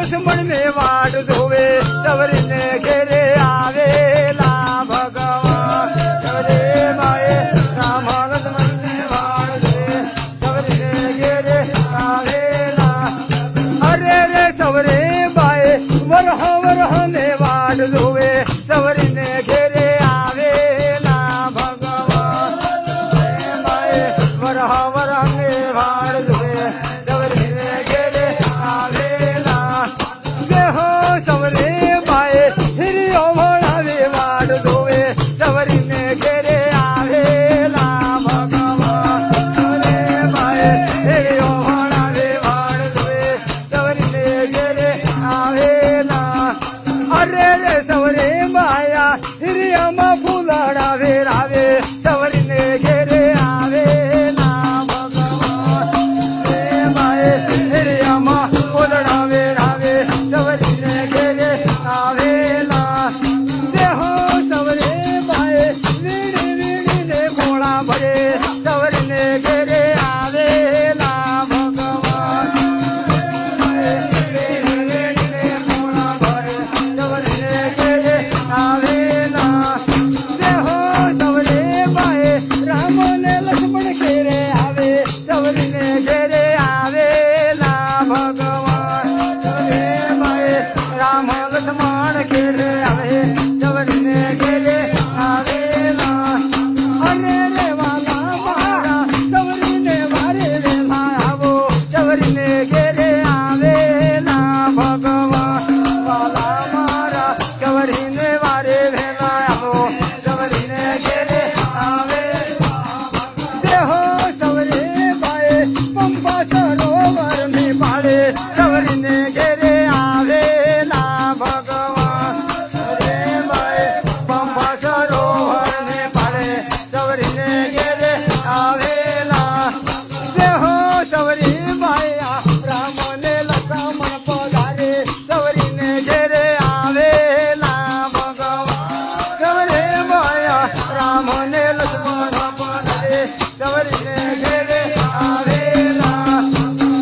લક્ષ્મણ ને વાડ ધોવે સવરીને ઘેરે આવેલા ભગવાન સવરે માએ રામ લક્ષ્મણ ને વાડ ધોવે સવરીને ઘેરે આવેલા અરે રે સવરે બાએ વરહ વરહ ને વાડ ધોવે સવરીને ઘેરે આવેલા ભગવાન માએ વરહ વરહ ને વાડ ધોવે સવરીને ઘેરે આવેલા દેહો સવરે બાએ હિરિયો ભણાવે વાડ ધોવે સવરીને ઘેરે આવેલા ભગવાન સવરે બાએ હિરિયો ભણાવે વાડ ધોવે સવરીને ઘેરે આવેલા અરે રે સવરે માયા હિરિયામાં ફૂલડા વેરાવે સવરીને ઘેરે આવેલા ભગવાન રે માએ હિરિયામાં ફૂલડા વેરાવે સવરીને ઘેરે આવેલા દેહો સવરે માએ વીણી વીણીને ખોળા ભરે સવરીને ઘેરે આવેલા ભગવાન આવેલા દેહો સવરે બાએ રામ ને લક્ષ્મણ ઘેરે આવે સવરીને ઘેરે આવેલા ભગવાન સવરે બાએ રામ લક્ષ્મણ ઘેરે આવે સવરીને ઘેરે આવેલા અરે રે વાલા મારા સવરીને વારે વેલા આવો સવરીને ઘેરે આવેલા ભગવાન વાલા મારા સવરીને વારે વેલા આવો સવરીને ઘેરે આવે દેહો સવરે બાએ પંપા સરોવર ની પાડે સવરીને ઘેરે આવેલા ભગવાન રે બાએ પંપા સરોવર ને પાડે સવરીને ઘેરે આવેલા દેહો સવરી બાયા રામ ને લક્ષ્મણ પધારે સવરીને ઘેરે આવેલા ભગવાન સવરે બાયા રામ ને લક્ષ્મણ પધારે સવરીને ઘેરે આવેલા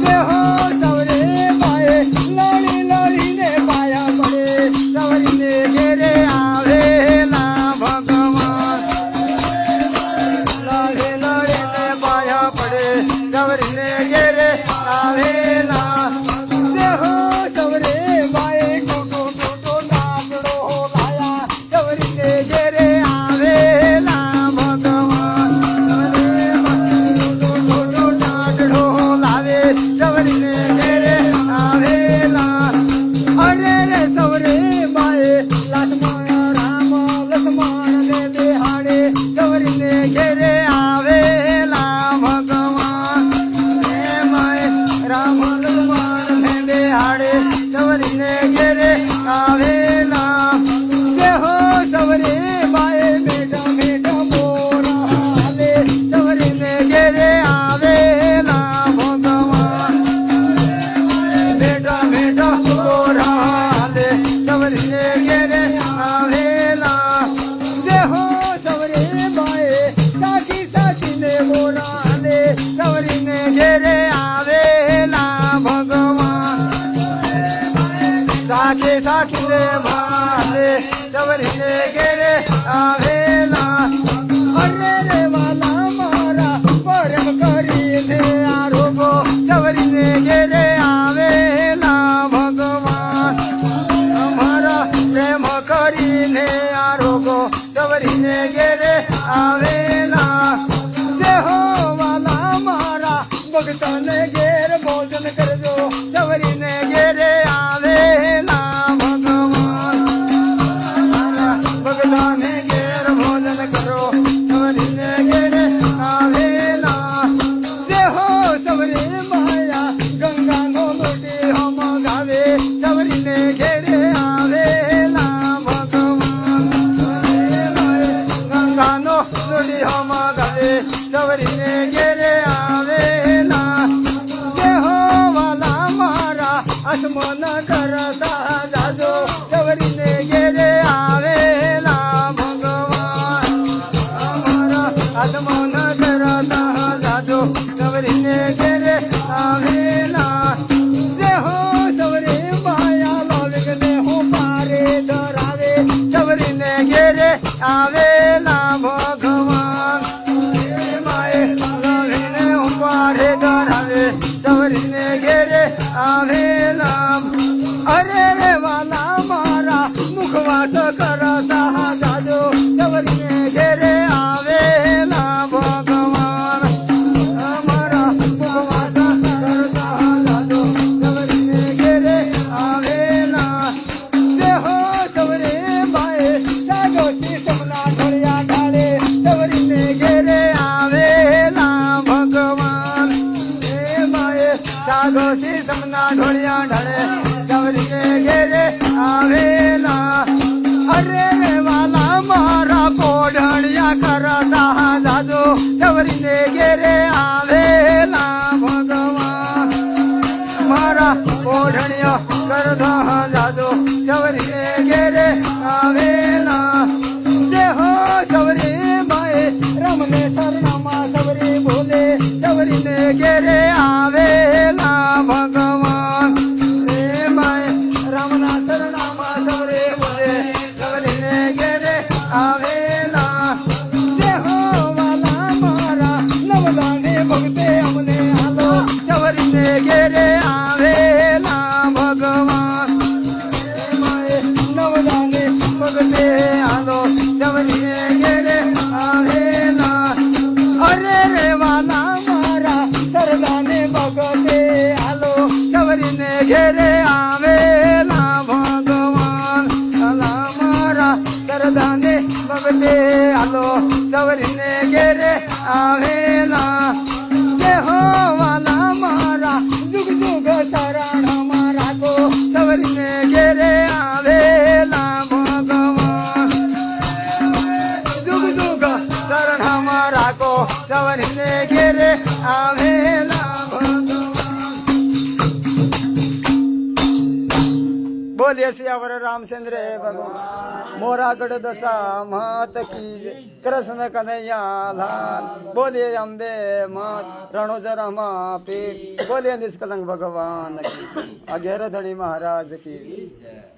દેહો સવરે બાએ લડી લડીને પાયા પડે સવરીને ઘેરે આવેલા ભગવાન લડે લડીને પાયા પડે સવરીને ઘેરે આવેલા દેહો સવરે બાએ ટૂટો ટૂટો નાગડો લાયા સવરીને ઘેરે આવેલા ભગવાન ટૂટો ટૂટો નાગડો લાવે સવરીને ઘેરે આવેલા અરે રે સવરે બાએ લક્ષ્મણ રામ લક્ષ્મણ ને બેહાડે સવરીને ઘેરે આવેલા ભગવાન રે માએ રામ લક્ષ્મણ ને બેહાડે સવરીને ઘેરે આવેલા દેહો સવરે બાએ બેઠા બેઠા બોરા હાલે સવરીને ઘેરે આવેલા ભગવાન બેઠા બેઠા બોરા હાલે સવરીને ઘેરે આવેલા દેહો સવરે બાએ સાચી સાચીને બોરા હાલે સવરીને ઘેરે આવેલા ભગવાન સાચે સાચીને ભાલે સવરીને ઘેરે આવેલા અરે રે વાલા મારા પરમ કરીને આરોગો સવરીને ઘેરે આવેલા ભગવાન અમારા પ્રેમ કરીને આરોગો સવરીને ઘેરે આવેલા દેહો વાલા મારા ભક્તને ઘેર ભોજન કરજો સવરીને ઘેરે આવેલા ભગવાન મારા ભક્તને ઘેર ભોજન કરો સવરીને ઘેરે આવેલા દેહો સવરે માયા ગંગાનો લોટી હમ ગાવે સવરીને ઘેરે આવેલા ભગવાન ગંગાનો લોટી હમ ગાવે સવરીને ઘેરે આવેલા દેહો વાલા મારા અસમન કરતા જાજો સવરીને ઘેરે આવેલા ભગવાન અમારા અસમન કરતા જાજો સવરીને ઘેરે આવેલા દેહો સવરે માયા જાજો સવરીને ઘેરે આવેલા જે હો સવરી માએ રમને સરનામાં સવરી બોલે સવરીને ઘેરે આવેલા ભગવાન રે માએ રામના સરનામાં સવરે બોલે સવરીને ઘેરે આવેલા જે હો વાલા મારા નવદાને ભગતે અમને હાલો સવરીને ઘેરે આવેલા ભગવાન નવદાને ભગતે હાલો સવરીને ઘેરે આવેલા અરે રે વાલા મારા સરદાને ભગતે હાલો સવરીને ઘેરે આવેલા ભગવાન હાલા મારા સરદાને ભગતે હાલો સવરીને ઘેરે આવેલા જે હો વાલા મારા જુગ જુગ શરણ મારા કો સવરીને ઘેરે આવેલા ભગવાન જુગ જુગ શરણ મારા કો સવરીને ઘેરે આવેલા ભગવાન બોલીએ સિયાવર રામચંદ્ર ભગવાન મોરાગઢ દશા માત કી જય. કૃષ્ણ કનૈયા લાલ બોલીએ અંબે માત રણોજર માં પીર બોલીએ નિષ્કલંક ભગવાન કી જય. અઘેર ધણી મહારાજ કી જય.